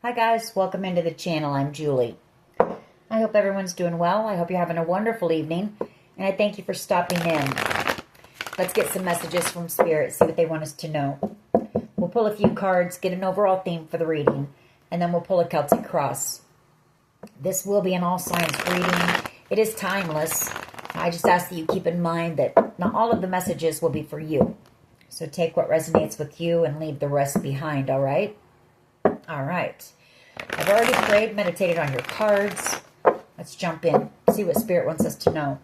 Hi guys, welcome into the channel. I'm Julie. I hope everyone's doing well. I hope you're having a wonderful evening, and I thank you for stopping in. Let's get some messages from Spirit, see what they want us to know. We'll pull a few cards, get an overall theme for the reading, and then we'll pull a Celtic cross. This will be an all signs reading. It is timeless. I just ask that you keep in mind that not all of the messages will be for you. So take what resonates with you and leave the rest behind, all right? All right. I've already prayed, meditated on your cards. Let's jump in, see what Spirit wants us to know.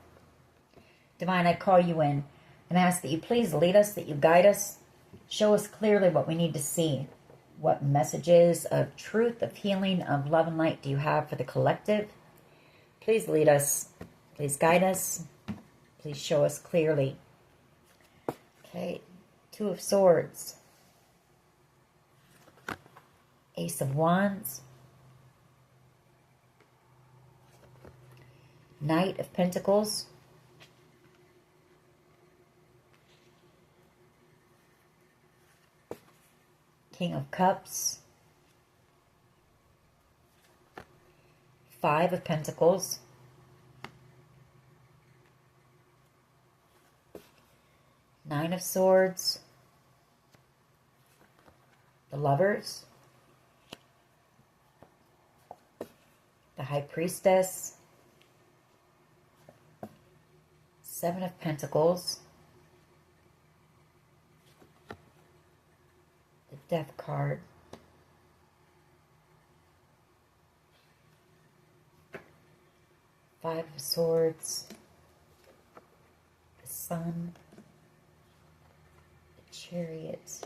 Divine, I call you in and ask that you please lead us, that you guide us. Show us clearly what we need to see. What messages of truth, of healing, of love and light do you have for the collective? Please lead us. Please guide us. Please show us clearly. Okay, Two of Swords. Ace of Wands. Knight of Pentacles. King of Cups. Five of Pentacles. Nine of Swords. The Lovers. The High Priestess. Seven of Pentacles. The Death card. Five of Swords. The Sun. The Chariot.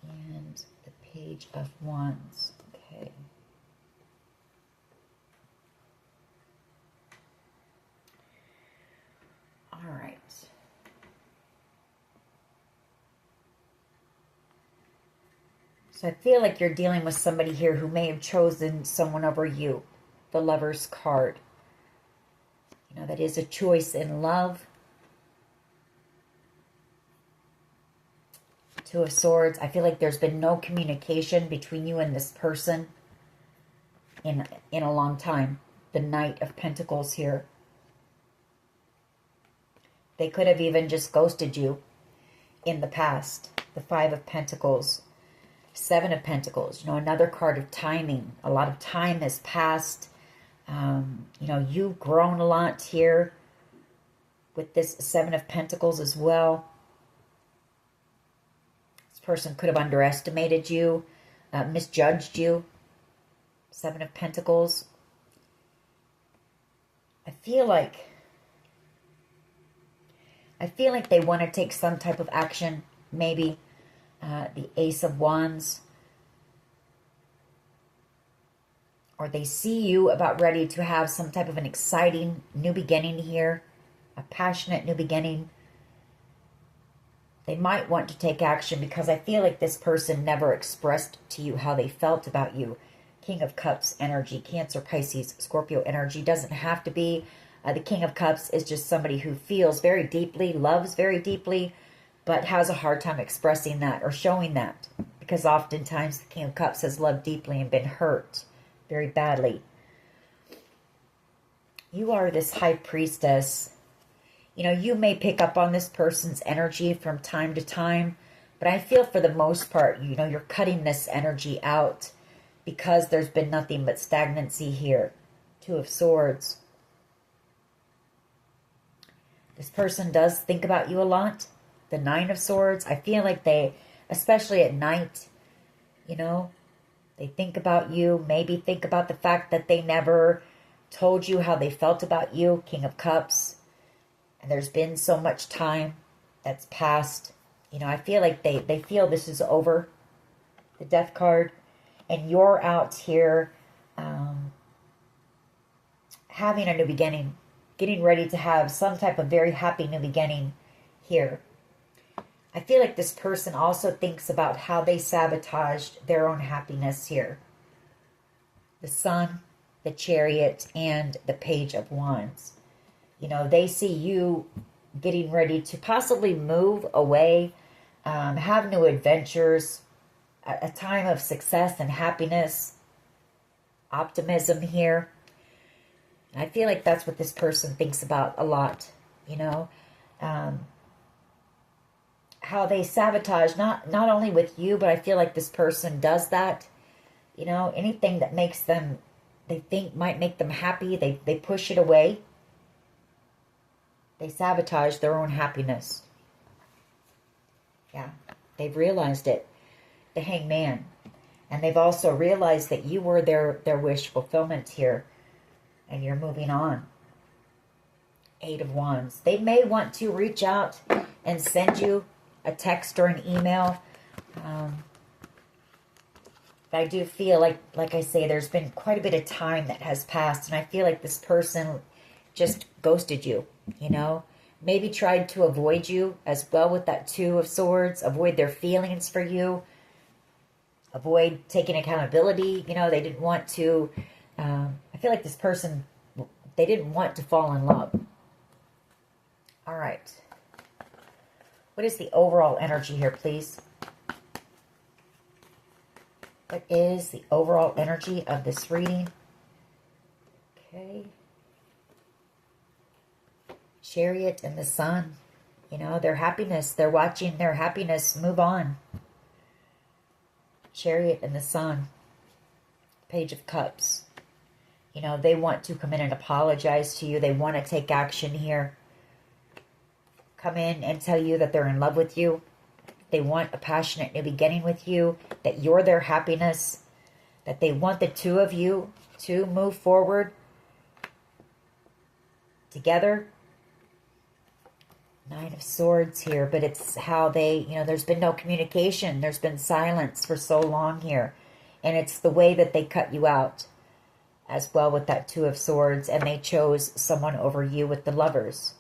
And the Page of Wands. Okay. All right. So I feel like you're dealing with somebody here who may have chosen someone over you. The Lover's card. You know, that is a choice in love. Two of Swords. I feel like there's been no communication between you and this person in a long time. The Knight of Pentacles here. They could have even just ghosted you in the past. The Five of Pentacles. Seven of Pentacles. You know, another card of timing. A lot of time has passed. You know, you've grown a lot here with this Seven of Pentacles as well. This person could have underestimated you, misjudged you. Seven of Pentacles. I feel like they want to take some type of action, maybe. The Ace of Wands. Or they see you about ready to have some type of an exciting new beginning here. A passionate new beginning. They might want to take action because I feel like this person never expressed to you how they felt about you. King of Cups energy. Cancer, Pisces, Scorpio energy. Doesn't have to be. The King of Cups is just somebody who feels very deeply, loves very deeply, but has a hard time expressing that or showing that. Because oftentimes the King of Cups has loved deeply and been hurt very badly. You are this High Priestess. You know, you may pick up on this person's energy from time to time, but I feel for the most part, you know, you're cutting this energy out because there's been nothing but stagnancy here. Two of Swords. This person does think about you a lot. The Nine of Swords. I feel like they, especially at night, you know, they think about you. Maybe think about the fact that they never told you how they felt about you. King of Cups. And there's been so much time that's passed. You know, I feel like they feel this is over. The Death card. And you're out here having a new beginning. Getting ready to have some type of very happy new beginning here. I feel like this person also thinks about how they sabotaged their own happiness here. The Sun, the Chariot, and the Page of Wands. You know, they see you getting ready to possibly move away, have new adventures, a time of success and happiness, optimism here. I feel like that's what this person thinks about a lot, you know. How they sabotage, not only with you, but I feel like this person does that. You know, anything that makes them, they think might make them happy, they push it away. They sabotage their own happiness. Yeah, they've realized it. The Hangman. And they've also realized that you were their wish fulfillment here. And you're moving on. 8 of Wands. They may want to reach out and send you a text or an email. I do feel like I say, there's been quite a bit of time that has passed. And I feel like this person just ghosted you, you know. Maybe tried to avoid you as well with that 2 of Swords. Avoid their feelings for you. Avoid taking accountability. You know, they didn't want to... I feel like this person, they didn't want to fall in love. All right. What is the overall energy here, please? What is the overall energy of this reading? Okay. Chariot and the Sun. You know, their happiness. They're watching their happiness move on. Chariot and the Sun. Page of Cups. You know, they want to come in and apologize to you. They want to take action here. Come in and tell you that they're in love with you. They want a passionate new beginning with you. That you're their happiness. That they want the 2 of you to move forward together. 9 of Swords here. But it's how they, you know, there's been no communication. There's been silence for so long here. And it's the way that they cut you out. As well with that 2 of Swords. And they chose someone over you with the Lovers.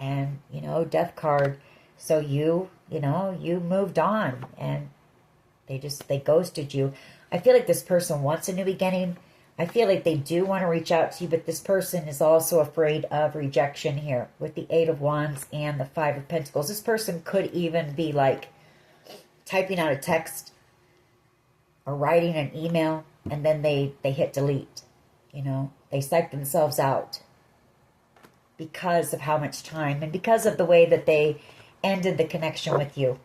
And, you know, Death card. So you know, you moved on. And they ghosted you. I feel like this person wants a new beginning. I feel like they do want to reach out to you. But this person is also afraid of rejection here. With the 8 of Wands and the 5 of Pentacles. This person could even be like typing out a text. Or writing an email. And then they hit delete. You know, they psych themselves out. Because of how much time. And because of the way that they ended the connection with you.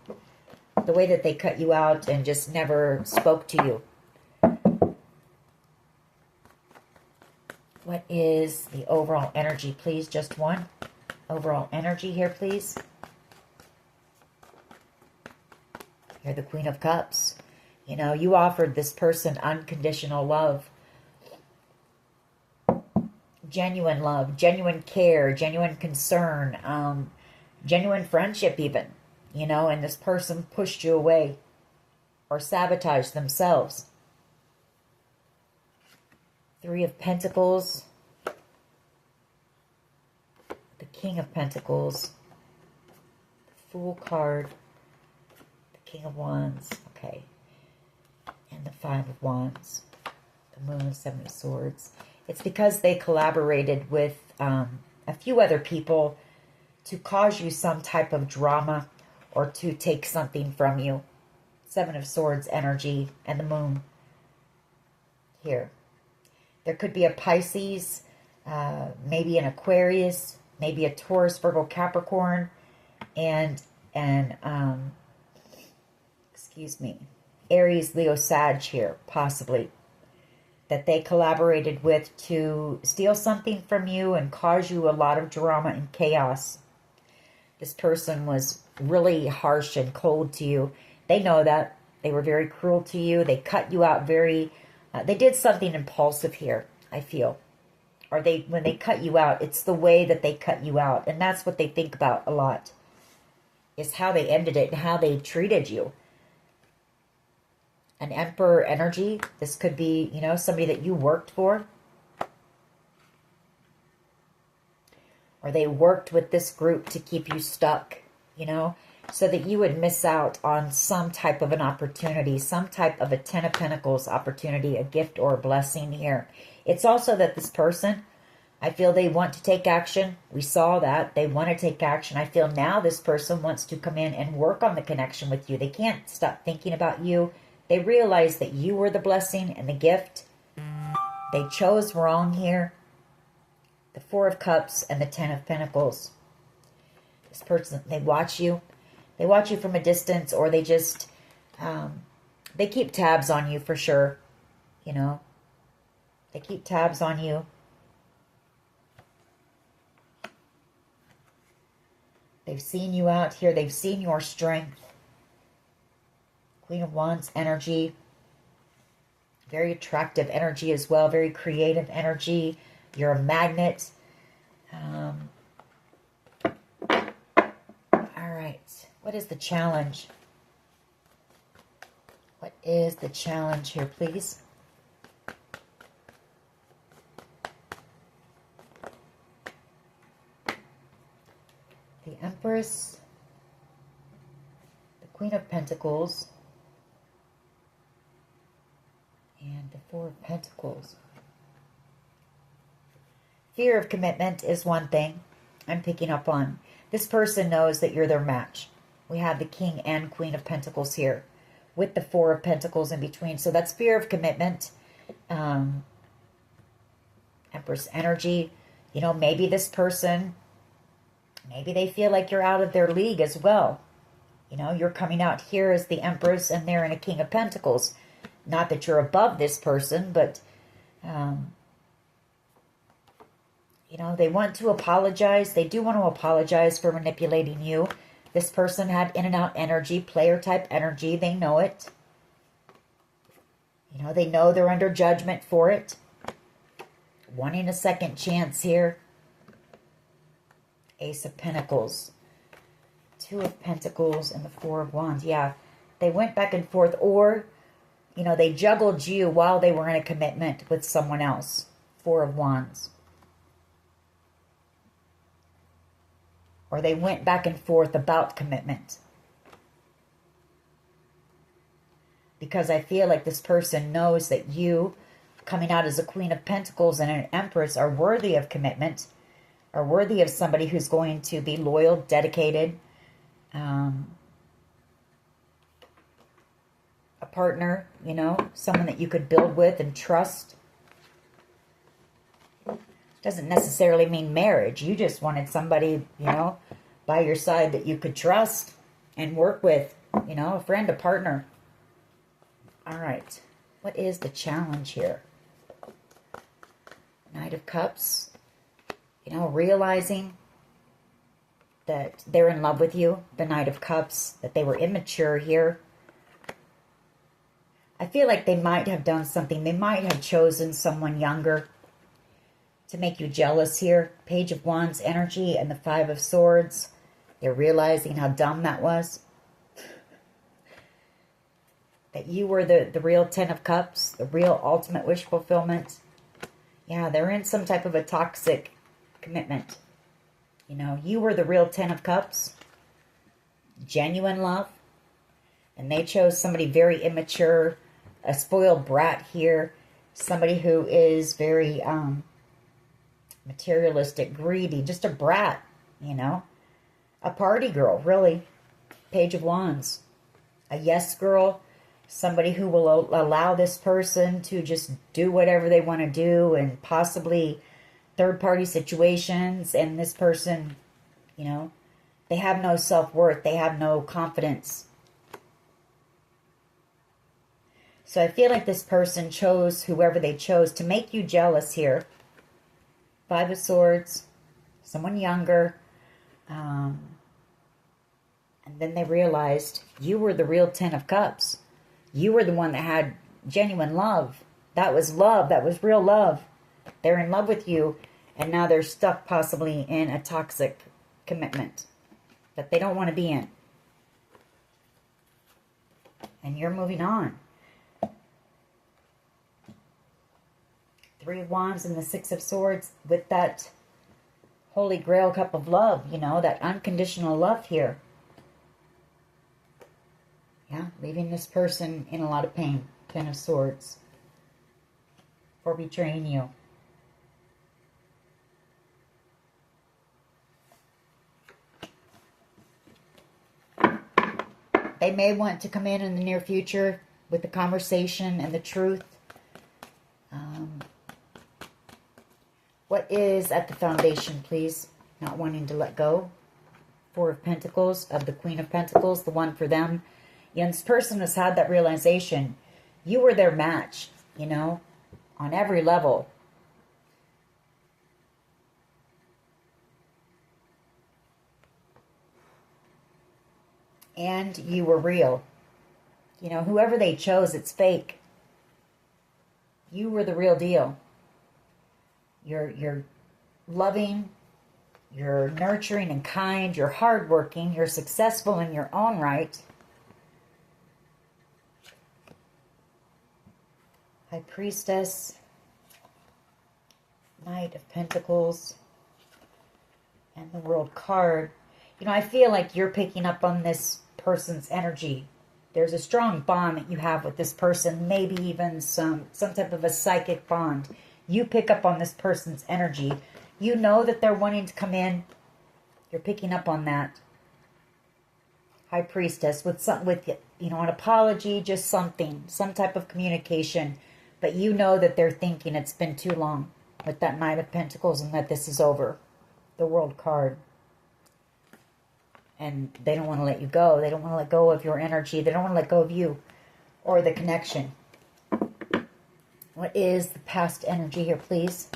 The way that they cut you out and just never spoke to you. What is the overall energy, please? Just one. Overall energy here, please. You're the Queen of Cups. You know, you offered this person unconditional love. Genuine love, genuine care, genuine concern, genuine friendship even, you know, and this person pushed you away or sabotaged themselves. 3 of Pentacles, the King of Pentacles, the Fool card, the King of Wands, okay, and the 5 of Wands, the Moon, 7 of Swords. It's because they collaborated with a few other people to cause you some type of drama or to take something from you. 7 of Swords energy and the Moon here. There could be a Pisces, maybe an Aquarius, maybe a Taurus, Virgo, Capricorn, and excuse me, Aries, Leo, Sag here, possibly. That they collaborated with to steal something from you and cause you a lot of drama and chaos. This person was really harsh and cold to you. They know that. They were very cruel to you. They cut you out very... they did something impulsive here, I feel. Or when they cut you out, it's the way that they cut you out. And that's what they think about a lot. Is how they ended it and how they treated you. An Emperor energy. This could be, you know, somebody that you worked for. Or they worked with this group to keep you stuck, you know, so that you would miss out on some type of an opportunity, some type of a 10 of Pentacles opportunity, a gift or a blessing here. It's also that this person I feel they want to take action. We saw that. They want to take action. I feel now this person wants to come in and work on the connection with you. They can't stop thinking about you. They realize that you were the blessing and the gift. They chose wrong here. The Four of Cups and the Ten of Pentacles. This person, they watch you. They watch you from a distance, or they just, they keep tabs on you for sure. You know, they keep tabs on you. They've seen you out here. They've seen your strength. Queen of Wands energy. Very attractive energy as well. Very creative energy. You're a magnet. All right. What is the challenge? What is the challenge here, please? The Empress, the Queen of Pentacles, and the Four of Pentacles. Fear of commitment is one thing I'm picking up on. This person knows that you're their match. We have the King and Queen of Pentacles here with the Four of Pentacles in between. So that's fear of commitment. Empress energy. You know, maybe this person, maybe they feel like you're out of their league as well. You know, you're coming out here as the Empress and they're in a King of Pentacles. Not that you're above this person, but, you know, they want to apologize. They do want to apologize for manipulating you. This person had in and out energy, player type energy. They know it. You know, they know they're under judgment for it. Wanting a second chance here. Ace of Pentacles. Two of Pentacles and the Four of Wands. Yeah, they went back and forth, or, you know, they juggled you while they were in a commitment with someone else. Four of Wands. Or they went back and forth about commitment. Because I feel like this person knows that you, coming out as a Queen of Pentacles and an Empress, are worthy of commitment. Are worthy of somebody who's going to be loyal, dedicated. A partner, you know, someone that you could build with and trust. Doesn't necessarily mean marriage. You just wanted somebody, you know, by your side that you could trust and work with. You know, a friend, a partner. All right. What is the challenge here? Knight of Cups. You know, realizing that they're in love with you. The Knight of Cups. That they were immature here. I feel like they might have done something. They might have chosen someone younger to make you jealous here. Page of Wands energy and the Five of Swords. They're realizing how dumb that was. That you were the real Ten of Cups. The real ultimate wish fulfillment. Yeah, they're in some type of a toxic commitment. You know, you were the real Ten of Cups. Genuine love. And they chose somebody very immature. A spoiled brat here. Somebody who is very materialistic, greedy. Just a brat, you know. A party girl, really. Page of Wands. A yes girl. Somebody who will allow this person to just do whatever they want to do, and possibly third-party situations. And this person, you know, they have no self-worth. They have no confidence. So I feel like this person chose whoever they chose to make you jealous here. Five of Swords. Someone younger. And then they realized you were the real Ten of Cups. You were the one that had genuine love. That was love. That was real love. They're in love with you. And now they're stuck possibly in a toxic commitment that they don't want to be in. And you're moving on. Three of Wands and the Six of Swords with that Holy Grail cup of love. You know, that unconditional love here. Yeah, leaving this person in a lot of pain. Ten of Swords. For betraying you. They may want to come in the near future with the conversation and the truth. What is at the foundation, please? Not wanting to let go. Four of Pentacles, of the Queen of Pentacles, the one for them. And this person has had that realization. You were their match, you know, on every level. And you were real. You know, whoever they chose, it's fake. You were the real deal. You're loving, you're nurturing and kind, you're hardworking, you're successful in your own right. High Priestess, Knight of Pentacles, and the World card. You know, I feel like you're picking up on this person's energy. There's a strong bond that you have with this person, maybe even some type of a psychic bond. You pick up on this person's energy. You know that they're wanting to come in. You're picking up on that. High Priestess with you know, an apology, just something, some type of communication. But you know that they're thinking it's been too long with that Knight of Pentacles and that this is over. The World card. And they don't want to let you go. They don't want to let go of your energy. They don't want to let go of you or the connection. What is the past energy here, please?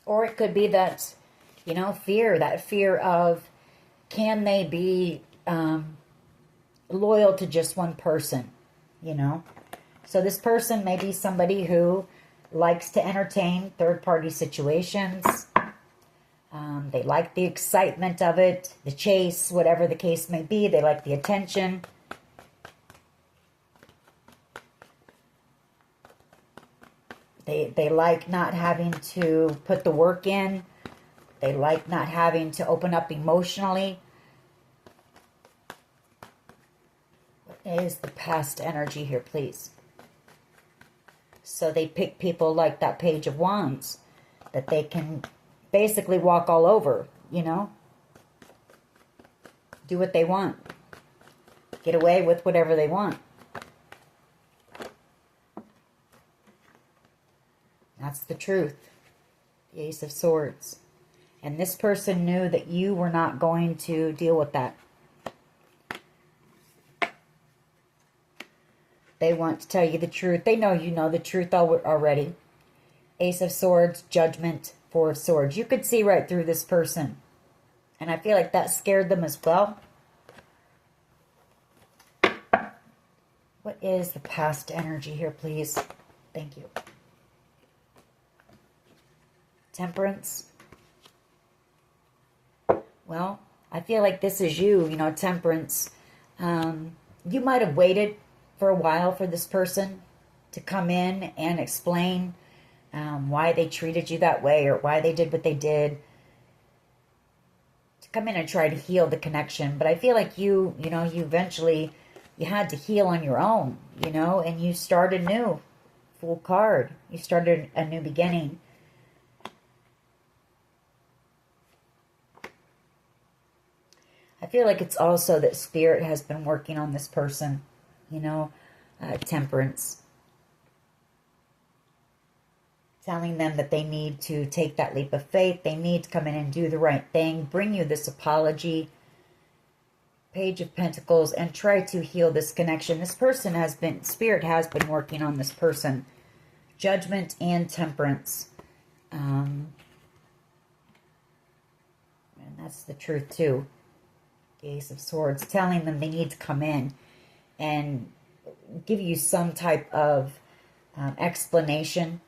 Or it could be that, you know, fear. That fear of, can they be loyal to just one person, you know? So this person may be somebody who likes to entertain third-party situations. They like the excitement of it, the chase, whatever the case may be. They like the attention. They like not having to put the work in. They like not having to open up emotionally. What is the past energy here, please? So they pick people like that Page of Wands that they can basically walk all over, you know? Do what they want. Get away with whatever they want. That's the truth. The Ace of Swords. And this person knew that you were not going to deal with that. They want to tell you the truth. They know you know the truth already. Ace of Swords, Judgment, Four of Swords. You could see right through this person. And I feel like that scared them as well. What is the past energy here, please? Thank you. Temperance. Well, I feel like this is you, you know, Temperance. You might have waited for a while for this person to come in and explain why they treated you that way or why they did what they did. To come in and try to heal the connection. But I feel like you know, you eventually, you had to heal on your own, you know, and you started new. Fool card. You started a new beginning. I feel like it's also that Spirit has been working on this person, you know, Temperance. Telling them that they need to take that leap of faith. They need to come in and do the right thing. Bring you this apology. Page of Pentacles. And try to heal this connection. This person has been, Spirit has been working on this person. Judgment and Temperance. And that's the truth too. The Ace of Swords. Telling them they need to come in and give you some type of explanation.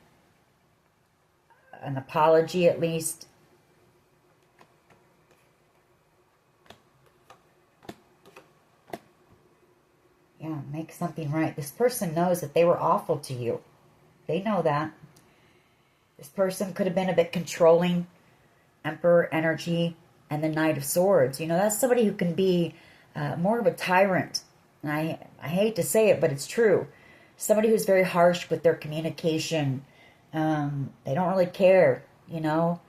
An apology at least. Yeah, make something right. This person knows that they were awful to you. They know that. This person could have been a bit controlling. Emperor energy and the Knight of Swords. You know, that's somebody who can be more of a tyrant. And I hate to say it, but it's true. Somebody who's very harsh with their communication. They don't really care, you know.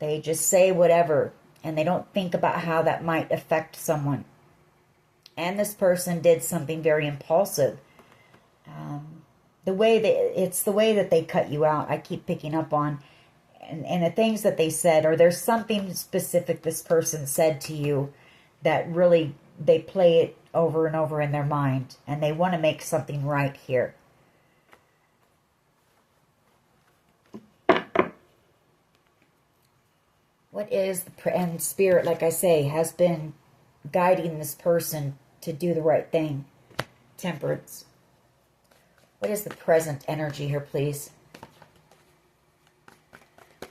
They just say whatever, and they don't think about how that might affect someone. And this person did something very impulsive. It's the way that they cut you out. I keep picking up on, and the things that they said, or there's something specific this person said to you that really they play it over and over in their mind, and they want to make something right here. What is and Spirit, like I say, has been guiding this person to do the right thing. Temperance. What is the present energy here, please?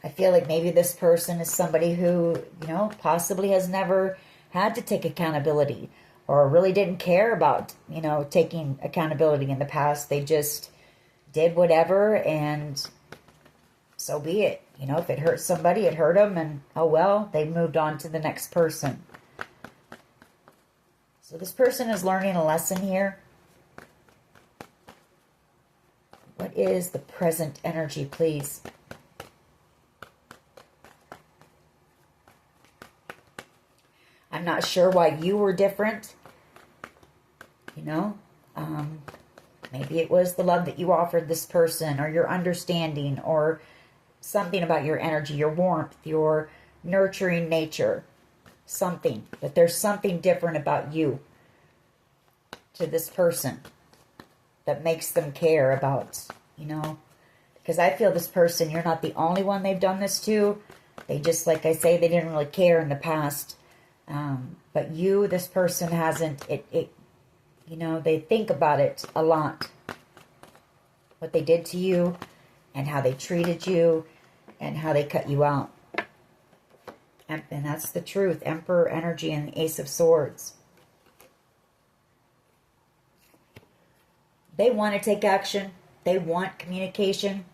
I feel like maybe this person is somebody who, possibly has never had to take accountability, or really didn't care about, taking accountability in the past. They just did whatever, and so be it. If it hurt somebody, it hurt them, and oh well, they moved on to the next person. So this person is learning a lesson here. What is the present energy, please? I'm not sure why you were different. Maybe it was the love that you offered this person, or your understanding, or something about your energy, your warmth, your nurturing nature. Something. But there's something different about you to this person that makes them care about, because I feel this person, you're not the only one they've done this to. They just, like I say, they didn't really care in the past. But you, this person hasn't, they think about it a lot. What they did to you, and how they treated you, and how they cut you out. And that's the truth. Emperor energy and the Ace of Swords. They want to take action. They want communication.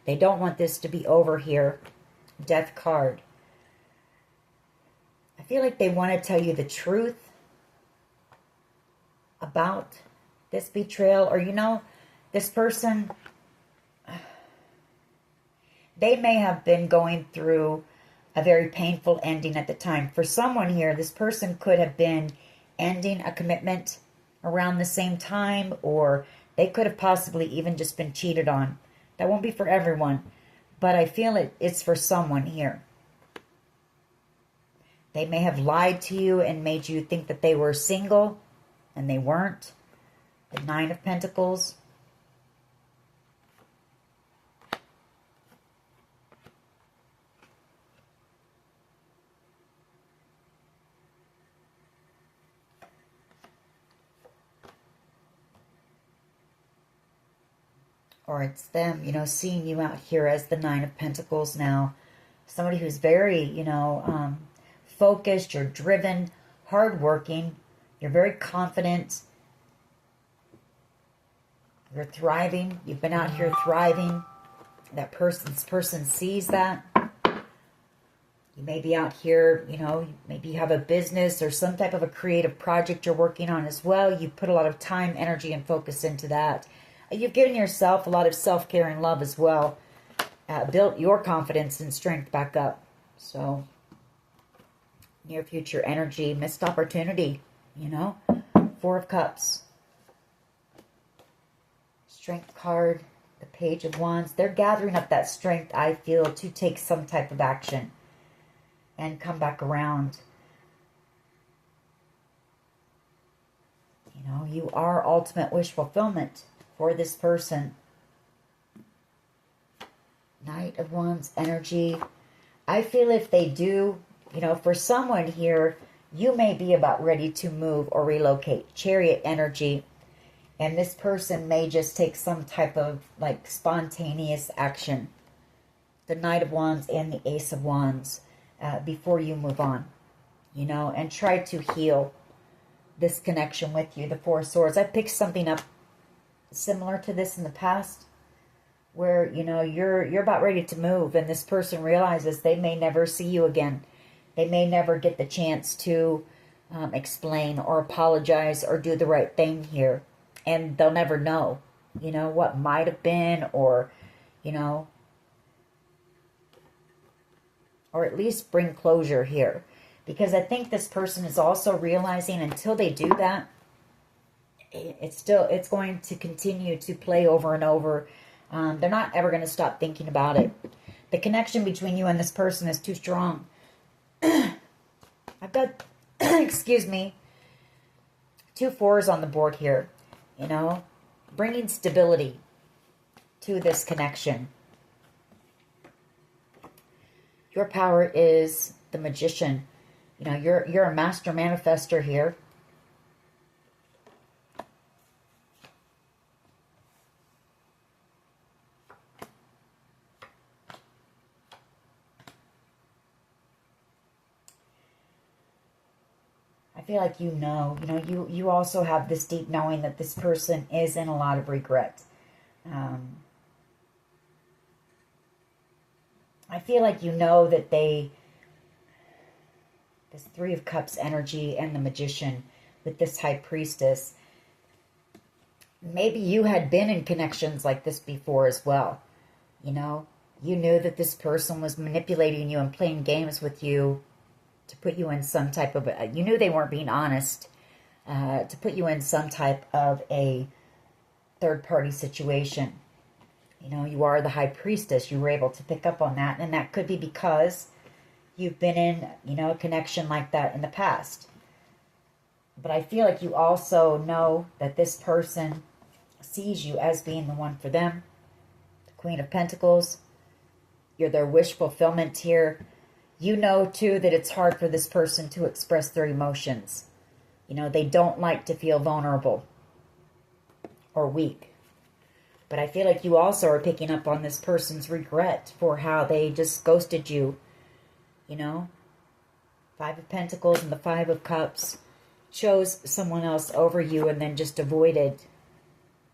They don't want this to be over here. Death card. I feel like they want to tell you the truth about this betrayal. Or, this person, they may have been going through a very painful ending at the time. For someone here, this person could have been ending a commitment around the same time, or they could have possibly even just been cheated on. That won't be for everyone, but I feel it's for someone here. They may have lied to you and made you think that they were single, and they weren't. The Nine of Pentacles. Or it's them, seeing you out here as the Nine of Pentacles now. Somebody who's very, focused, you're driven, hardworking, you're very confident, you're thriving, you've been out here thriving. This person sees that. You may be out here, maybe you have a business or some type of a creative project you're working on as well. You put a lot of time, energy, and focus into that. You've given yourself a lot of self-care and love as well. Built your confidence and strength back up. So, near future energy, missed opportunity, Four of Cups. Strength card, the Page of Wands. They're gathering up that strength, I feel, to take some type of action and come back around. You are ultimate wish fulfillment for this person. Knight of Wands energy. I feel if they do, for someone here, you may be about ready to move or relocate. Chariot energy. And this person may just take some type of spontaneous action. The Knight of Wands and the Ace of Wands before you move on. And try to heal this connection with you. The Four of Swords. I picked something up similar to this in the past, where you're about ready to move, and this person realizes they may never see you again. They may never get the chance to explain or apologize or do the right thing here, and they'll never know what might have been, or or at least bring closure here. Because I think this person is also realizing until they do that, it's going to continue to play over and over. They're not ever going to stop thinking about it. The connection between you and this person is too strong. I've got, excuse me, 2 4s on the board here. You know, bringing stability to this connection. Your power is the Magician. You know, you're a master manifester here. I feel like you also have this deep knowing that this person is in a lot of regret. I feel like you know that this 3 of Cups energy and the Magician with this High Priestess, maybe you had been in connections like this before as well. You know, you knew that this person was manipulating you and playing games with you to put you in some type of, you knew they weren't being honest, to put you in some type of a third-party situation. You know, you are the High Priestess. You were able to pick up on that. And that could be because you've been in, you know, a connection like that in the past. But I feel like you also know that this person sees you as being the one for them. The Queen of Pentacles. You're their wish fulfillment here. You know, too, that it's hard for this person to express their emotions. You know, they don't like to feel vulnerable or weak. But I feel like you also are picking up on this person's regret for how they just ghosted you. You know, 5 of Pentacles and the 5 of Cups. Chose someone else over you and then just avoided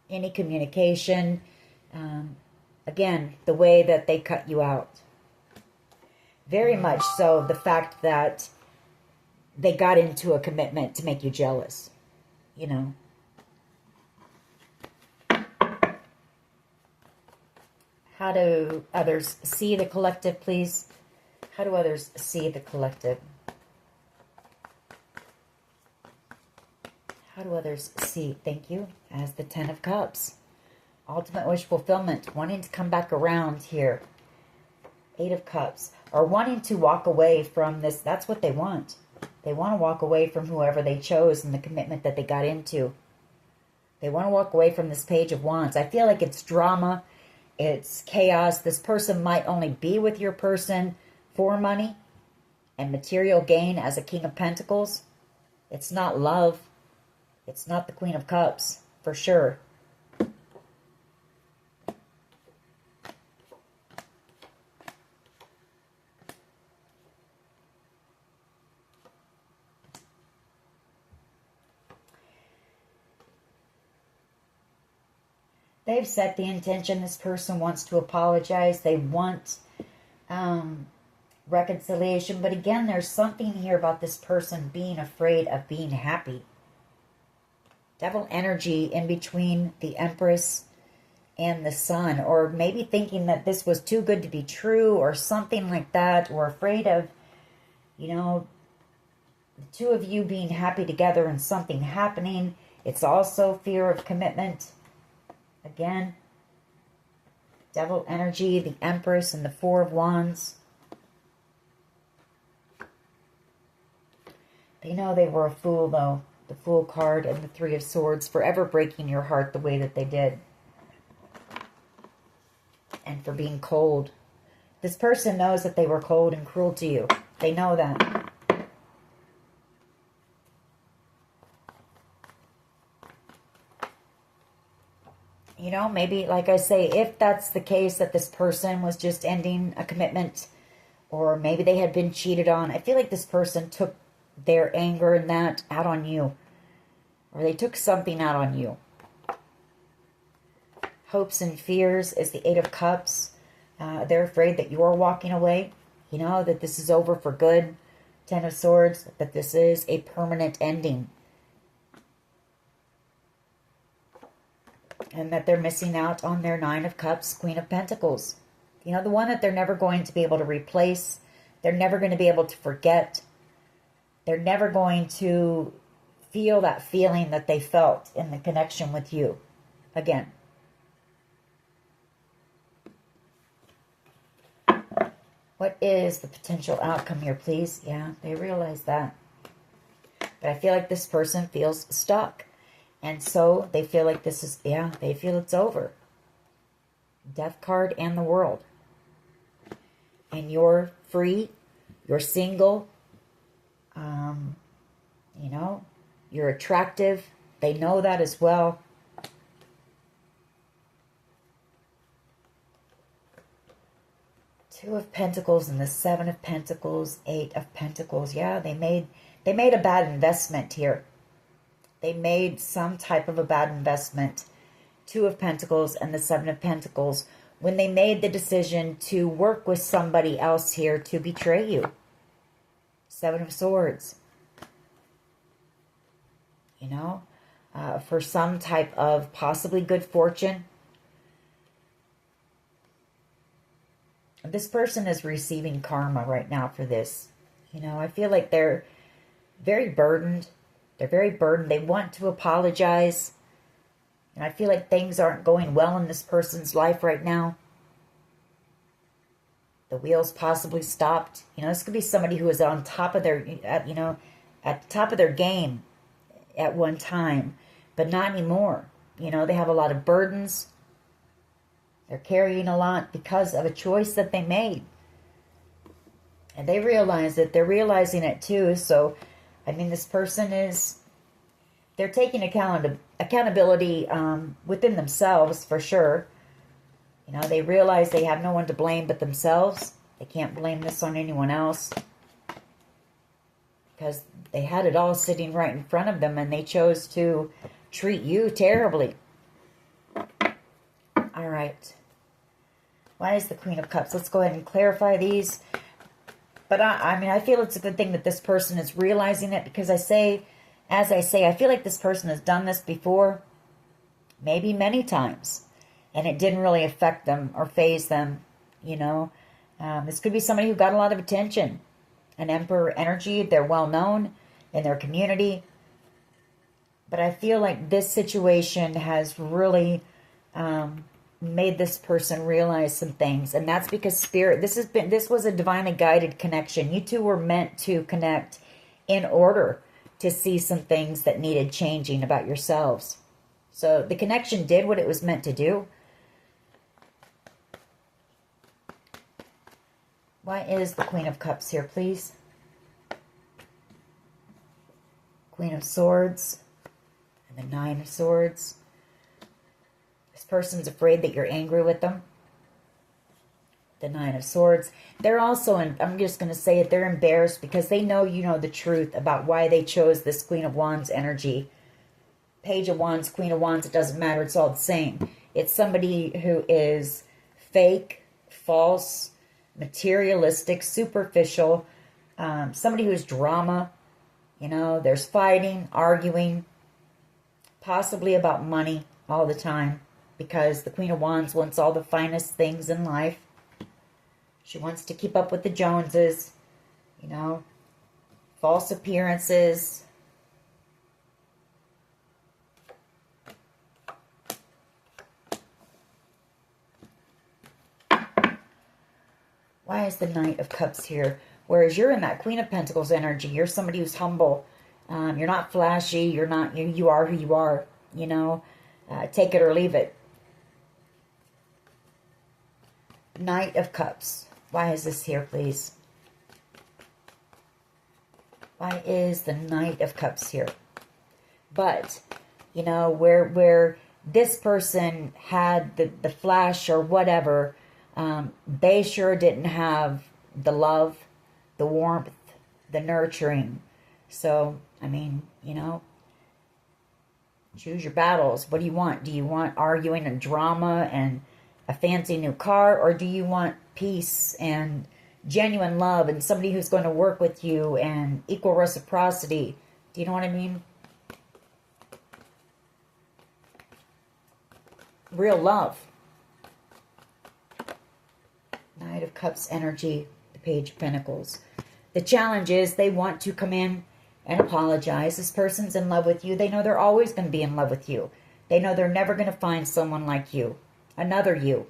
any communication. Again, the way that they cut you out. Very much so the fact that they got into a commitment to make you jealous. You know. How do others see the collective, please? How do others see the collective? How do others see? Thank you. As the 10 of Cups. Ultimate wish fulfillment. Wanting to come back around here. 8 of Cups. Or wanting to walk away from this. That's what they want. They want to walk away from whoever they chose and the commitment that they got into. They want to walk away from this Page of Wands. I feel like it's drama. It's chaos. This person might only be with your person for money and material gain as a King of Pentacles. It's not love. It's not the Queen of Cups, for sure. They've set the intention. This person wants to apologize. They want reconciliation. But again, there's something here about this person being afraid of being happy. Devil energy in between the Empress and the Sun. Or maybe thinking that this was too good to be true or something like that. Or afraid of, you know, the 2 of you being happy together and something happening. It's also fear of commitment. Again, Devil energy, the Empress, and the 4 of Wands. They know they were a fool, though. The Fool card and the 3 of Swords, forever breaking your heart the way that they did. And for being cold. This person knows that they were cold and cruel to you. They know that. You know, maybe, like I say, if that's the case, that this person was just ending a commitment, or maybe they had been cheated on. I feel like this person took their anger and that out on you. Or they took something out on you. Hopes and fears is the 8 of Cups. They're afraid that you're walking away. You know, that this is over for good. 10 of Swords, that this is a permanent ending. And that they're missing out on their 9 of Cups, Queen of Pentacles. You know, the one that they're never going to be able to replace. They're never going to be able to forget. They're never going to feel that feeling that they felt in the connection with you again. What is the potential outcome here, please? Yeah, they realize that. But I feel like this person feels stuck. And so they feel like this is, yeah, they feel it's over. Death card and the World. And you're free. You're single. You know, you're attractive. They know that as well. Two of Pentacles and the Seven of Pentacles, Eight of Pentacles. Yeah, they made a bad investment here. They made some type of a bad investment. Two of Pentacles and the Seven of Pentacles when they made the decision to work with somebody else here to betray you. Seven of Swords. You know, for some type of possibly good fortune. This person is receiving karma right now for this. You know, I feel like they're very burdened. They're very burdened. They want to apologize. And I feel like things aren't going well in this person's life right now. The wheels possibly stopped. You know, this could be somebody who is on top of their, you know, at the top of their game at one time, but not anymore. You know, they have a lot of burdens. They're carrying a lot because of a choice that they made. And they realize it. They're realizing it too. So, I mean, this person is, they're taking accountability within themselves for sure. You know, they realize they have no one to blame but themselves. They can't blame this on anyone else. Because they had it all sitting right in front of them and they chose to treat you terribly. All right. Why is the Queen of Cups? Let's go ahead and clarify these. But I mean, I feel it's a good thing that this person is realizing it because I feel like this person has done this before, maybe many times, and it didn't really affect them or faze them, you know. This could be somebody who got a lot of attention. An Emperor energy, they're well known in their community. But I feel like this situation has really made this person realize some things. And that's because Spirit, this was a divinely guided connection. You two were meant to connect in order to see some things that needed changing about yourselves. So the connection did what it was meant to do. Why is the Queen of Cups here, please? Queen of Swords and the Nine of Swords. This person's afraid that you're angry with them. The Nine of Swords. They're also, I'm just going to say it, they're embarrassed because they know you know the truth about why they chose this Queen of Wands energy. Page of Wands, Queen of Wands, it doesn't matter. It's all the same. It's somebody who is fake, false, materialistic, superficial, somebody who's drama. You know, there's fighting, arguing, possibly about money all the time because the Queen of Wands wants all the finest things in life. She wants to keep up with the Joneses, you know, false appearances. Why is the Knight of Cups here? Whereas you're in that Queen of Pentacles energy. You're somebody who's humble. You're not flashy. You're not, you are who you are, you know. Take it or leave it. Knight of Cups. Why is this here, please? Why is the Knight of Cups here? But, you know, where this person had the flash or whatever, they sure didn't have the love, the warmth, the nurturing. So, I mean, you know, choose your battles. What do you want? Do you want arguing and drama and a fancy new car? Or do you want peace and genuine love and somebody who's going to work with you and equal reciprocity? Do you know what I mean? Real love. Knight of Cups energy. The Page of Pentacles. The challenge is they want to come in and apologize. This person's in love with you. They know they're always going to be in love with you. They know they're never going to find someone like you, another you.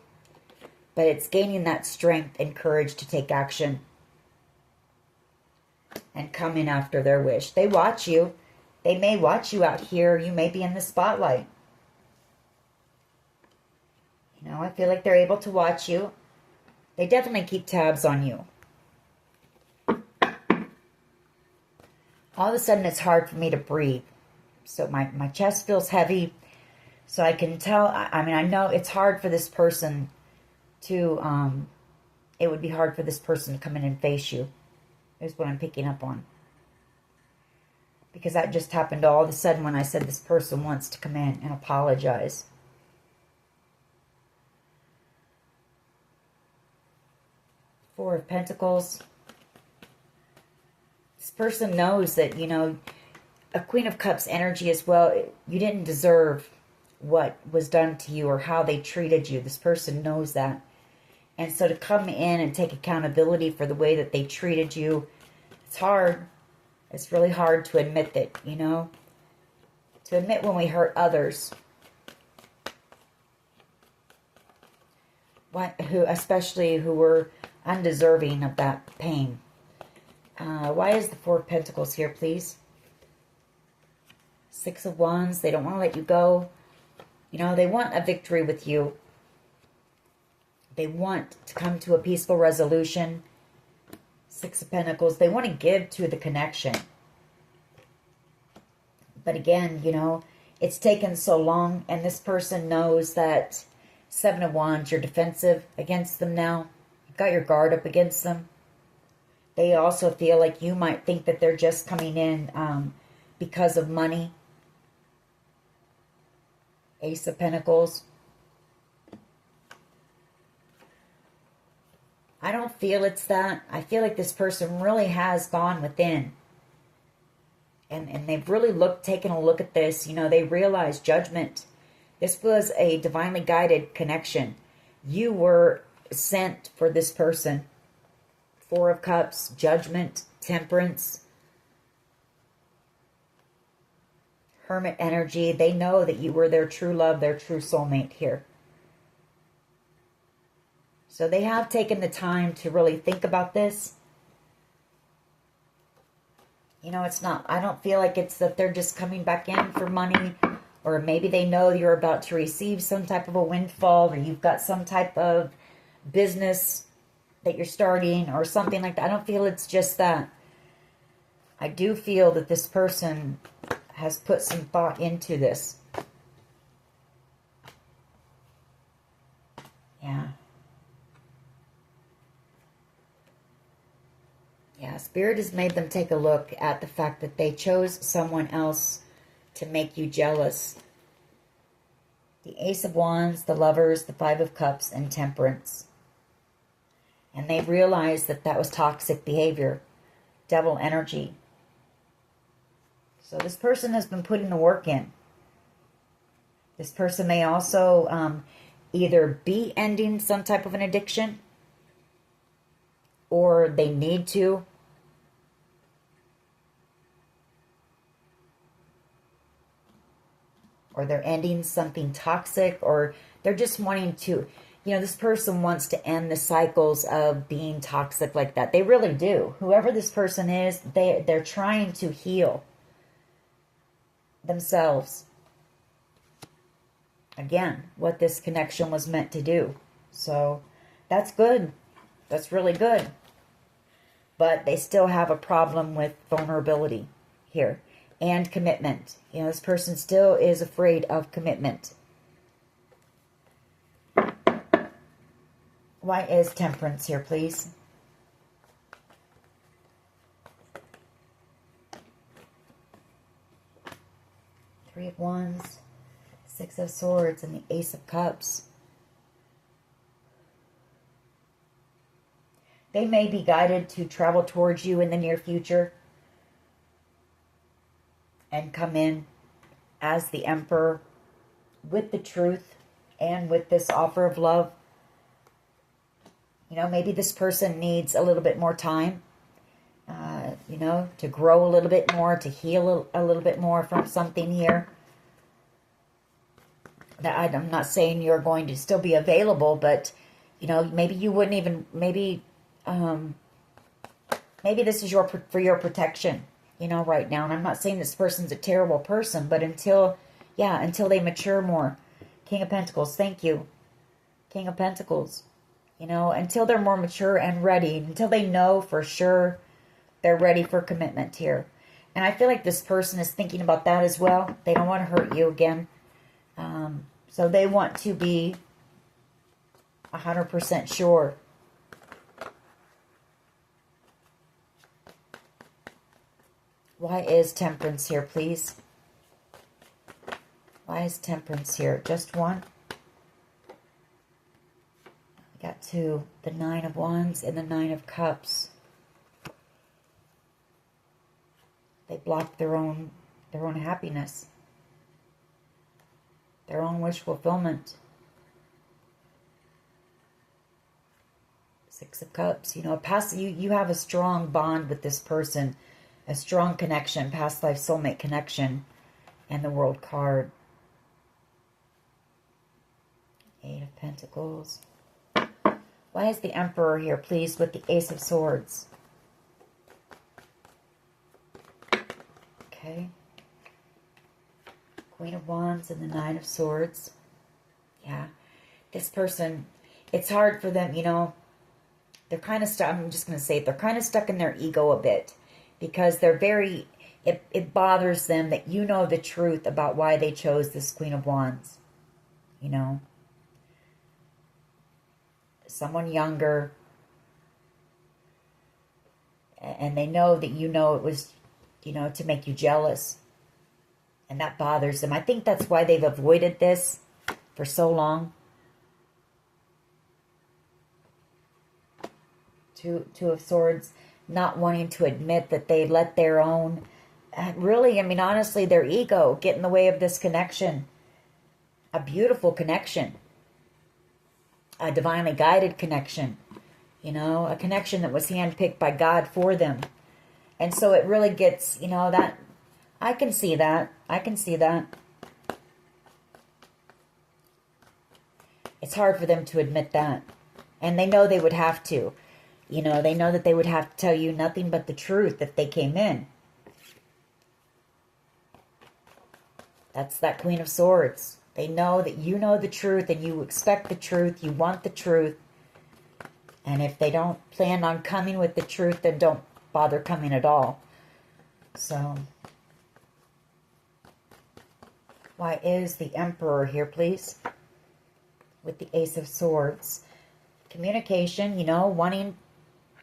But it's gaining that strength and courage to take action and come in after their wish. They watch you. They may watch you out here. You may be in the spotlight. You know, I feel like they're able to watch you. They definitely keep tabs on you. All of a sudden, it's hard for me to breathe. So my chest feels heavy. So I can tell, I mean, I know it's hard for this person to, it would be hard for this person to come in and face you, is what I'm picking up on. Because that just happened all of a sudden when I said this person wants to come in and apologize. Four of Pentacles. This person knows that, you know, a Queen of Cups energy as well. You didn't deserve what was done to you or how they treated you. This person knows that. And so to come in and take accountability for the way that they treated you, it's hard. It's really hard to admit that, you know. To admit when we hurt others. Especially who were undeserving of that pain. Why is the Four of Pentacles here, please? Six of Wands. They don't want to let you go. You know, they want a victory with you. They want to come to a peaceful resolution. Six of Pentacles. They want to give to the connection. But again, you know, it's taken so long. And this person knows that Seven of Wands, you're defensive against them now. You've got your guard up against them. They also feel like you might think that they're just coming in because of money. Ace of Pentacles. I don't feel it's that. I feel like this person really has gone within. And they've really taken a look at this. You know, they realize judgment. This was a divinely guided connection. You were sent for this person. Four of Cups, Judgment, Temperance, Hermit energy. They know that you were their true love, their true soulmate here. So they have taken the time to really think about this. You know, it's not, I don't feel like it's that they're just coming back in for money, or maybe they know you're about to receive some type of a windfall, or you've got some type of business that you're starting or something like that. I don't feel it's just that. I do feel that this person has put some thought into this. Yeah. Yeah, Spirit has made them take a look at the fact that they chose someone else to make you jealous. The Ace of Wands, the Lovers, the Five of Cups, and Temperance. And they realized that that was toxic behavior, devil energy. So this person has been putting the work in. This person may also either be ending some type of an addiction, or they need to. Or they're ending something toxic, or they're just wanting to, you know, this person wants to end the cycles of being toxic like that. They really do. Whoever this person is, they're trying to heal themselves. Again, what this connection was meant to do. So that's good. That's really good. But they still have a problem with vulnerability here. And commitment. You know, this person still is afraid of commitment. Why is Temperance here, please? Three of Wands, Six of Swords, and the Ace of Cups. They may be guided to travel towards you in the near future and come in as the Emperor with the truth and with this offer of love. You know, maybe this person needs a little bit more time, you know, to grow a little bit more, to heal a little bit more from something here. That I'm not saying you're going to still be available, but, you know, maybe you wouldn't even, maybe this is for your protection, you know, right now. And I'm not saying this person's a terrible person, but until they mature more. King of Pentacles, thank you. King of Pentacles. You know, until they're more mature and ready, until they know for sure they're ready for commitment here. And I feel like this person is thinking about that as well. They don't want to hurt you again. So they want to be 100% sure. Why is Temperance here, please? Why is Temperance here? Just one? We got two. The Nine of Wands and the Nine of Cups. They block their own happiness. Their own wish fulfillment. Six of Cups. You know, you have a strong bond with this person. A strong connection. Past life soulmate connection. And the World card. Eight of Pentacles. Why is the Emperor here, please, with the Ace of Swords? Okay. Queen of Wands and the Nine of Swords. Yeah. This person, it's hard for them, you know. They're kind of stuck, I'm just going to say it, they're kind of stuck in their ego a bit. Because they're very, it bothers them that you know the truth about why they chose this Queen of Wands. You know. Someone younger. And they know that you know it was, you know, to make you jealous. And that bothers them. I think that's why they've avoided this for so long. Two of Swords, not wanting to admit that they let their own, really, I mean, honestly, their ego get in the way of this connection. A beautiful connection. A divinely guided connection. You know, a connection that was handpicked by God for them. And so it really gets, you know, that, I can see that. I can see that. It's hard for them to admit that. And they know they would have to. You know, they know that they would have to tell you nothing but the truth if they came in. That's that Queen of Swords. They know that you know the truth and you expect the truth. You want the truth. And if they don't plan on coming with the truth, then don't bother coming at all. So, why is the Emperor here, please? With the Ace of Swords. Communication, you know, wanting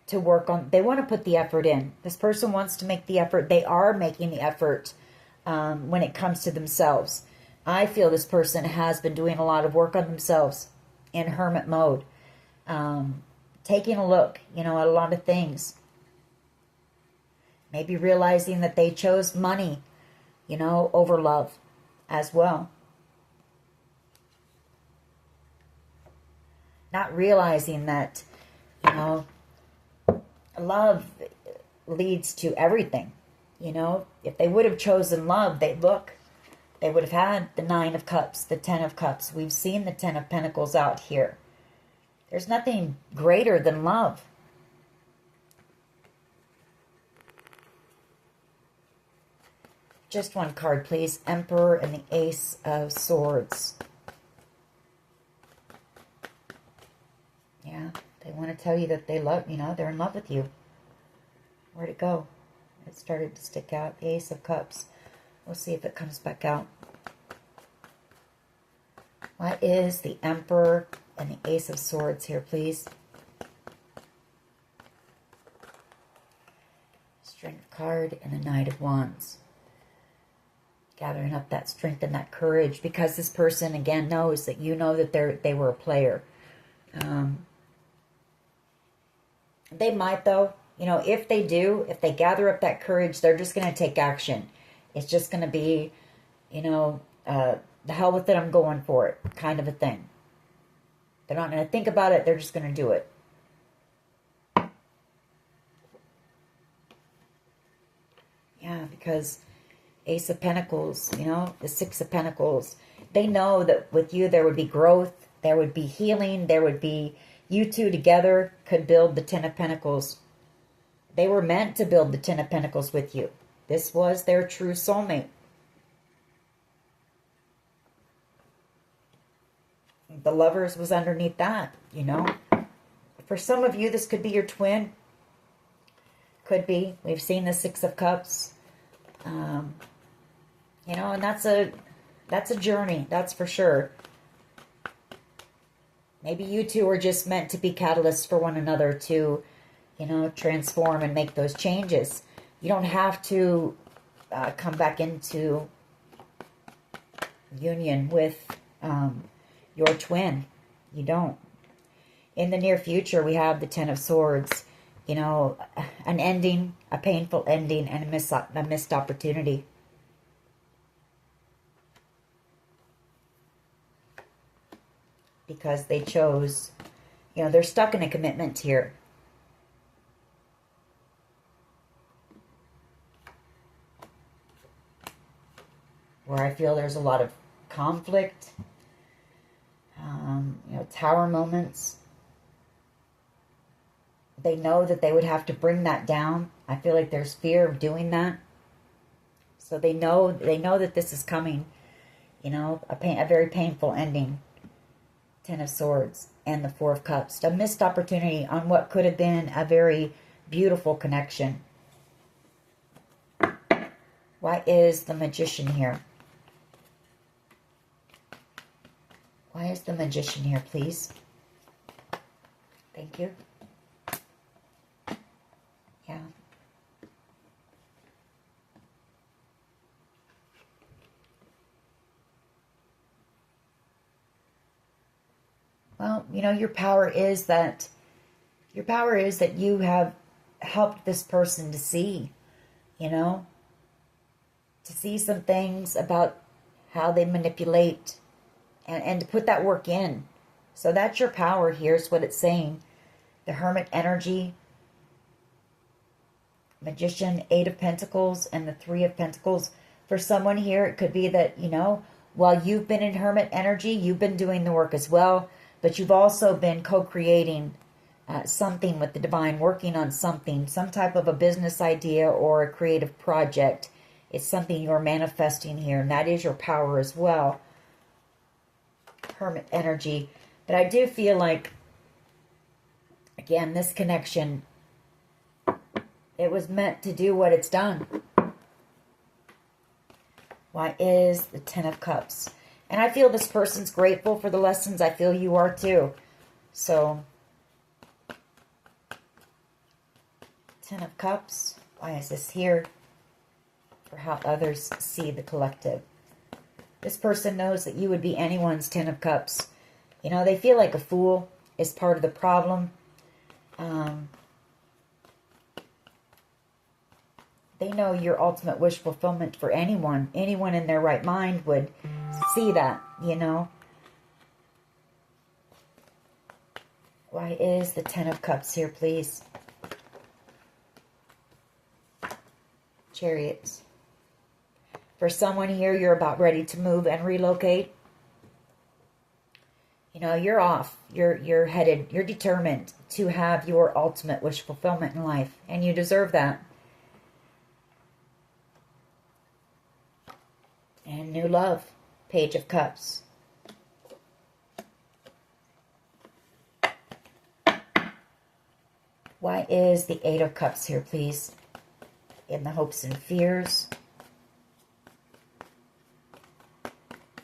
to work on, they want to put the effort in. This person wants to make the effort. They are making the effort when it comes to themselves. I feel this person has been doing a lot of work on themselves in hermit mode. Taking a look, you know, at a lot of things. Maybe realizing that they chose money, you know, over love as well. Not realizing that, you know, love leads to everything. You know, if they would have chosen love, they would have had the Nine of Cups, the Ten of Cups. We've seen the Ten of Pentacles out here. There's nothing greater than love. Just one card, please. Emperor and the Ace of Swords. Yeah, they want to tell you that they love, you know, they're in love with you. Where'd it go? It started to stick out. The Ace of Cups. We'll see if it comes back out. What is the Emperor and the Ace of Swords here, please? Strength card and the Knight of Wands. Gathering up that strength and that courage, because this person again knows that you know that they were a player. They might, though, you know, if they do, if they gather up that courage, they're just going to take action. It's just going to be, you know, the hell with it, I'm going for it kind of a thing. They're not going to think about it, they're just going to do it. because Ace of Pentacles, you know, the Six of Pentacles. They know that with you there would be growth, there would be healing, there would be, you two together could build the Ten of Pentacles. They were meant to build the Ten of Pentacles with you. This was their true soulmate. The Lovers was underneath that, you know. For some of you, this could be your twin. Could be. We've seen the Six of Cups. You know, and that's a journey, that's for sure. Maybe you two are just meant to be catalysts for one another to, you know, transform and make those changes. You don't have to come back into union with your twin. You don't. In the near future, we have the Ten of Swords. You know, an ending, a painful ending, and a missed opportunity. Because they chose, you know, they're stuck in a commitment here. Where I feel there's a lot of conflict, you know, tower moments. They know that they would have to bring that down. I feel like there's fear of doing that. So they know that this is coming, you know, a very painful ending. Ten of Swords and the Four of Cups. A missed opportunity on what could have been a very beautiful connection. Why is the Magician here? Why is the Magician here, please? Thank you. Yeah. Well, you know, your power is that you have helped this person to see, you know, to see some things about how they manipulate and to put that work in. So that's your power. Here's what it's saying. The Hermit energy, Magician, Eight of Pentacles, and the Three of Pentacles. For someone here, it could be that, you know, while you've been in Hermit energy, you've been doing the work as well. But you've also been co-creating something with the divine, working on something, some type of a business idea or a creative project. It's something you're manifesting here, and that is your power as well. Hermit energy. But I do feel like, again, this connection, it was meant to do what it's done. Why is the Ten of Cups? And I feel this person's grateful for the lessons. I feel you are too. So, Ten of Cups. Why is this here? For how others see the collective. This person knows that you would be anyone's Ten of Cups. You know, they feel like a fool is part of the problem. They know your ultimate wish fulfillment for anyone. Anyone in their right mind would see that, you know. Why is the Ten of Cups here, please? Chariots. For someone here, you're about ready to move and relocate. You know, you're off. You're headed. You're determined to have your ultimate wish fulfillment in life. And you deserve that. And new love. Page of Cups. Why is the Eight of Cups here, please? In the hopes and fears.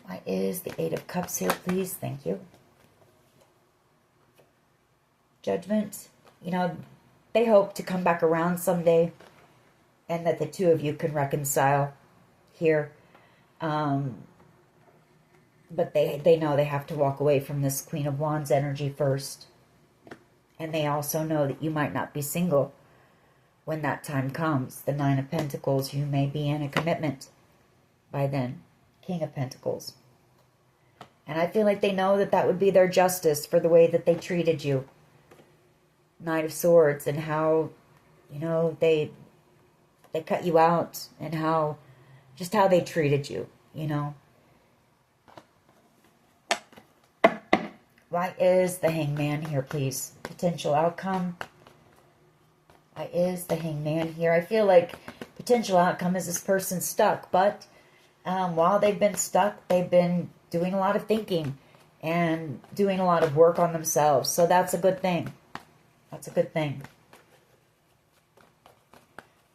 Why is the Eight of Cups here, please? Thank you. Judgment. You know, they hope to come back around someday and that the two of you can reconcile here. But they know they have to walk away from this Queen of Wands energy first. And they also know that you might not be single when that time comes. The Nine of Pentacles, you may be in a commitment by then. King of Pentacles. And I feel like they know that that would be their justice for the way that they treated you. Knight of Swords, and how, you know, they they cut you out and just how they treated you, you know. Why is the Hangman here, please? Potential outcome. Why is the Hangman here? I feel like potential outcome is this person stuck, but while they've been stuck, they've been doing a lot of thinking and doing a lot of work on themselves. So that's a good thing. That's a good thing.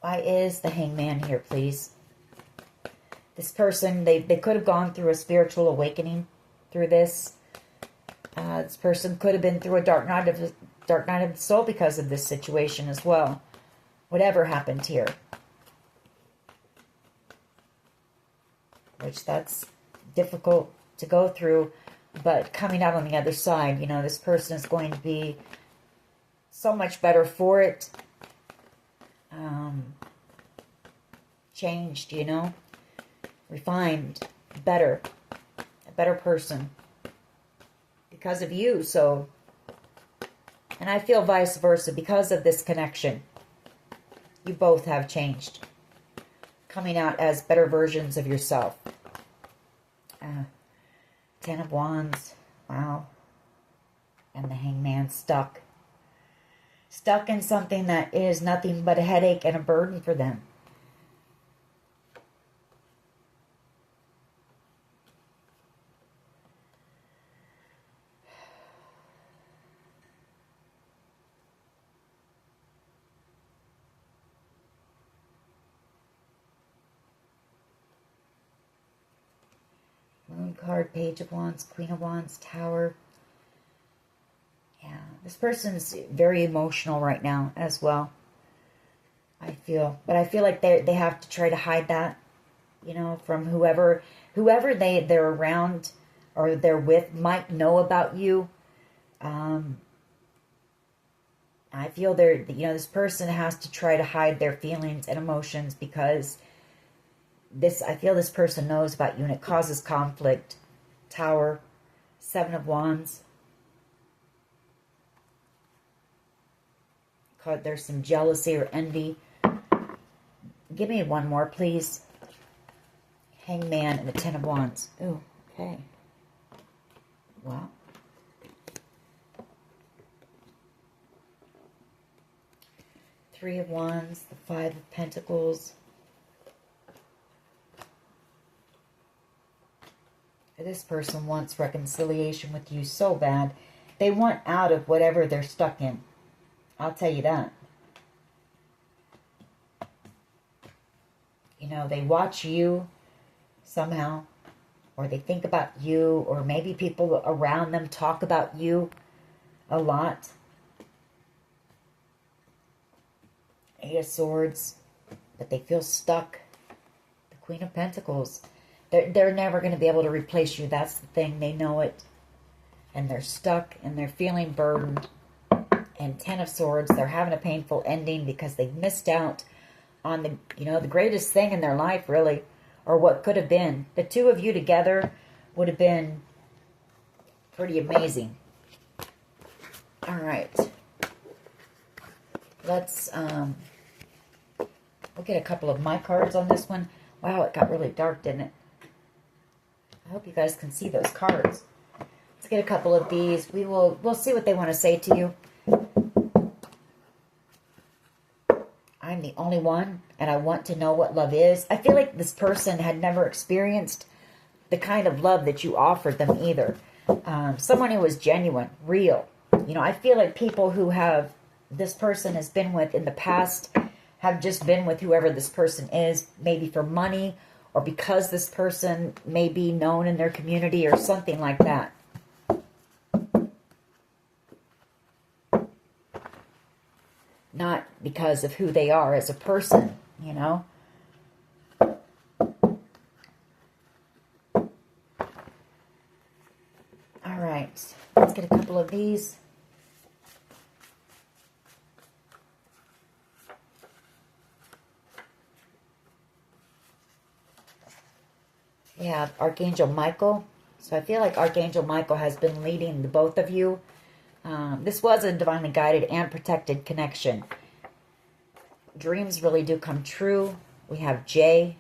Why is the Hangman here, please? This person, they could have gone through a spiritual awakening through this. This person could have been through a dark night of the soul because of this situation as well. Whatever happened here. Which that's difficult to go through, but coming out on the other side, you know, this person is going to be so much better for it. Changed, you know, refined, better, a better person because of you. So, and I feel vice versa because of this connection. You both have changed, coming out as better versions of yourself. 10 of Wands, wow, and the Hangman stuck in something that is nothing but a headache and a burden for them. Moon card, Page of Wands, Queen of Wands, Tower. Yeah, this person's very emotional right now as well. I feel, but I feel like they have to try to hide that, you know, from whoever they're around or they're with might know about you. I feel this person has to try to hide their feelings and emotions because I feel this person knows about you and it causes conflict. Tower, 7 of Wands. There's some jealousy or envy. Give me one more, please. Hangman and the 10 of Wands. Ooh, okay. Wow. Three of Wands, the 5 of Pentacles. This person wants reconciliation with you so bad. They want out of whatever they're stuck in. I'll tell you that. You know, they watch you somehow, or they think about you, or maybe people around them talk about you a lot. 8 of Swords, but they feel stuck. The Queen of Pentacles. They're never going to be able to replace you. That's the thing. They know it. And they're stuck and they're feeling burdened. And 10 of Swords, they're having a painful ending because they missed out on the greatest thing in their life, really, or what could have been. The two of you together would have been pretty amazing. All right. Let's we'll get a couple of my cards on this one. Wow, it got really dark, didn't it? I hope you guys can see those cards. Let's get a couple of these. We'll see what they want to say to you. I'm the only one, and I want to know what love is. I feel like this person had never experienced the kind of love that you offered them either. Someone who was genuine, real. You know, I feel like people who this person has been with in the past have just been with whoever this person is, maybe for money or because this person may be known in their community or something like that. Not because of who they are as a person, you know. All right, let's get a couple of these. We have Archangel Michael. So I feel like Archangel Michael has been leading the both of you. This was a divinely guided and protected connection. dreams really do come true. We have J.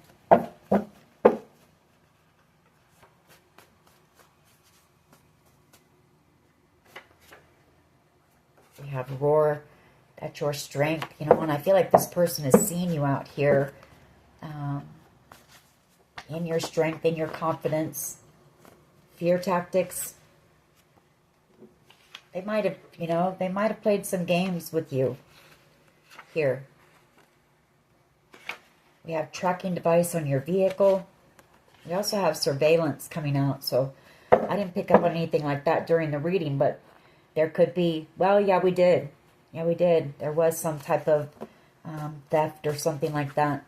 We have roar. That's your strength. You know, and I feel like this person is seeing you out here in your strength, in your confidence. Fear tactics. They might have, you know, they might have played some games with you here. We have tracking device on your vehicle. We also have surveillance coming out. So I didn't pick up on anything like that during the reading, but there could be, well, yeah, we did. Yeah, we did. There was some type of theft or something like that.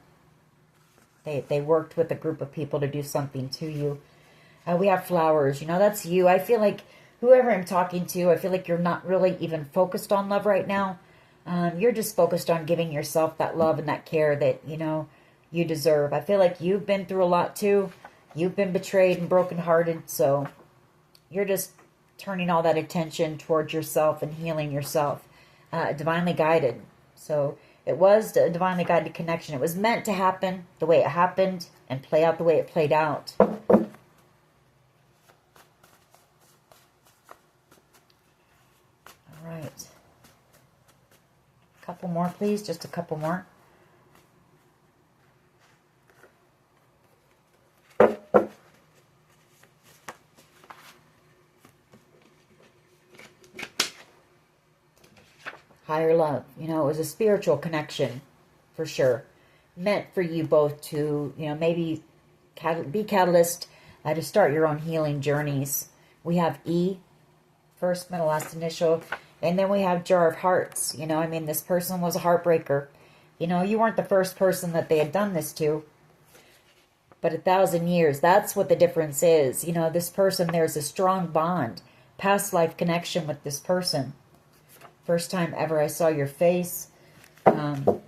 They worked with a group of people to do something to you. We have flowers. You know, that's you. I feel like whoever I'm talking to, I feel like you're not really even focused on love right now. You're just focused on giving yourself that love and that care that, you know, you deserve. I feel like you've been through a lot too. You've been betrayed and brokenhearted. So you're just turning all that attention towards yourself and healing yourself. Divinely guided. So it was a divinely guided connection. It was meant to happen the way it happened and play out the way it played out. All right. A couple more, please. Just a couple more. Higher love. You know, it was a spiritual connection for sure. Meant for you both to, you know, maybe be catalyst to start your own healing journeys. We have E, first, middle, last initial. And then we have Jar of Hearts. You know, I mean, this person was a heartbreaker. You know, you weren't the first person that they had done this to. But 1,000 years, that's what the difference is. You know, this person, there's a strong bond, past life connection with this person. First time ever I saw your face. A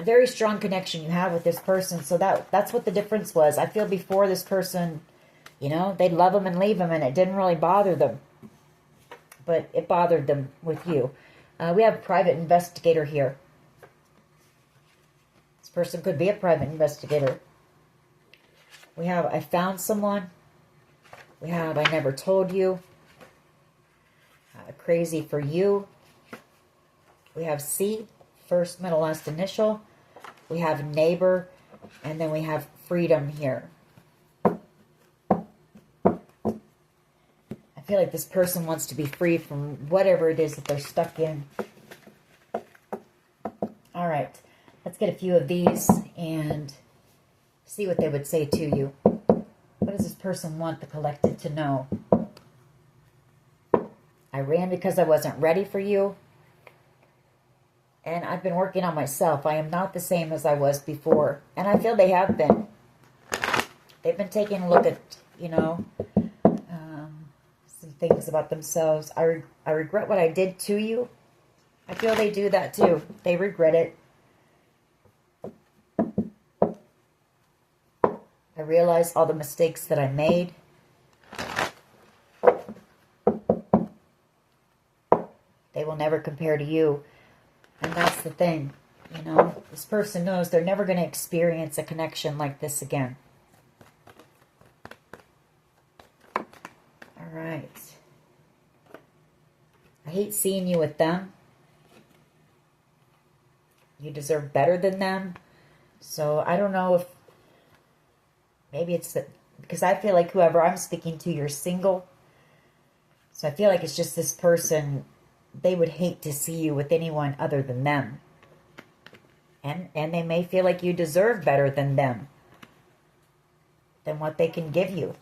very strong connection you have with this person. So that's what the difference was. I feel before this person, you know, they'd love them and leave them, and it didn't really bother them. But it bothered them with you. We have private investigator here. This person could be a private investigator. We have I found someone. We have I never told you. Crazy for you. We have C, first, middle, last initial. We have neighbor, and then we have freedom here. I feel like this person wants to be free from whatever it is that they're stuck in. All right, let's get a few of these and see what they would say to you. What does this person want the collective to know? I ran because I wasn't ready for you. And I've been working on myself. I am not the same as I was before. And I feel they have been. They've been taking a look at, you know, some things about themselves. I regret what I did to you. I feel they do that too. They regret it. I realize all the mistakes that I made. They will never compare to you. And that's the thing, you know, this person knows they're never going to experience a connection like this again. All right. I hate seeing you with them. You deserve better than them. So I don't know if maybe it's because I feel like whoever I'm speaking to, you're single. So I feel like it's just this person. They would hate to see you with anyone other than them. And they may feel like you deserve better than them. Than what they can give you.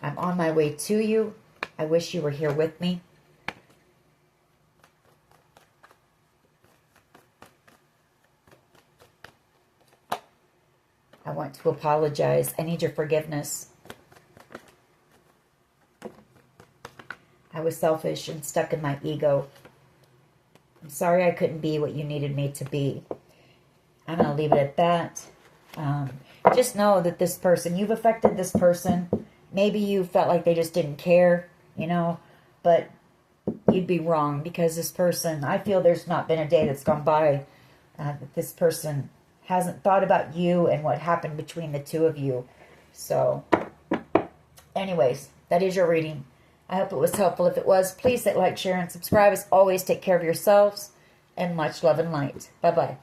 I'm on my way to you. I wish you were here with me. I want to apologize. I need your forgiveness. I was selfish and stuck in my ego. I'm sorry I couldn't be what you needed me to be. I'm going to leave it at that. Just know that this person, you've affected this person. Maybe you felt like they just didn't care, you know. But you'd be wrong, because this person, I feel there's not been a day that's gone by that this person hasn't thought about you and what happened between the two of you. So, anyways, that is your reading. I hope it was helpful. If it was, please hit like, share, and subscribe. As always, take care of yourselves, and much love and light. Bye-bye.